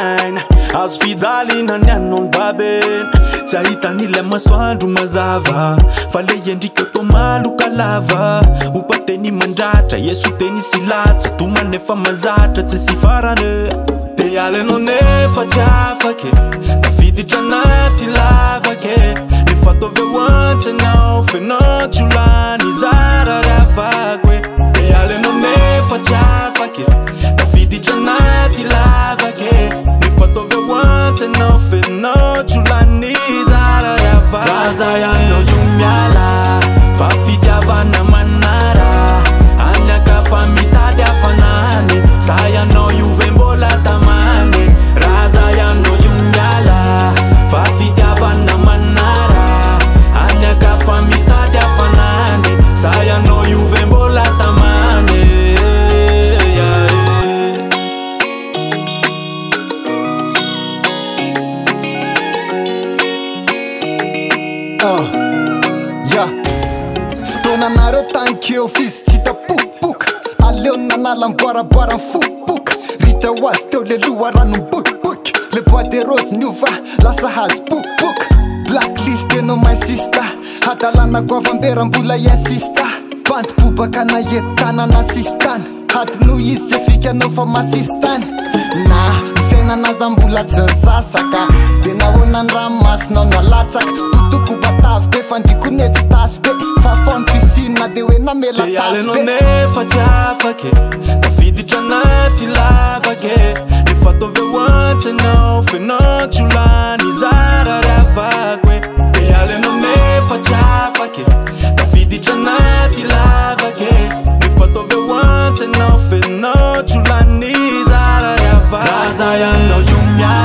aina azo fijaliana ny anon babeny tsy ahitan'ilay masoandro mazava fa le endrika tô maloka lava opateny mandratra yeso teny sy latsa tomanefa mazatra tsy sy farany de alenao nefa tsy afake tafiditra anaty lavake nefa tovy oantranao fenao tsy olany zara ravako de alenao nefa tsy afake tafiditra anaty lavake nefa tovy oantranao fenao tsy olany zara ravako raza ianao io miala fa fitiavana manara anyaka fa mitady hafanany sa ianao io ve mbola tamany raza ianao io miala fa fitiavana manara anyaka fa mitady hafanany sa ianao io ve mbola tamany Fotoananareo tankeo fisy tsy tapopoka aleo nanalamboaraboara fopoka ritra ho azy teo le loha ranombokiboky le bois de rose niova lasa hazy popoka blacklist enao maisista hadalana goavamberam-bola insista bandibobaka na etitanana sistany hady no izy sy afikanao fa masistany na fiainanazambola tsy sasaka de nahoana ny ranomasinao no alatsaka totoko batavy be fandrikone tsy tasy be fa fony fisina de hoe namela tasy be alenao nefa tsy afake tafiditra anaty lavake nefa tovy oantranao fenao tsy olany zara ravako de alenao nefa tsy afake tafiditra anaty lavake nefa tovy oantranao fenao tsy olany zara ravako raza ianao io miala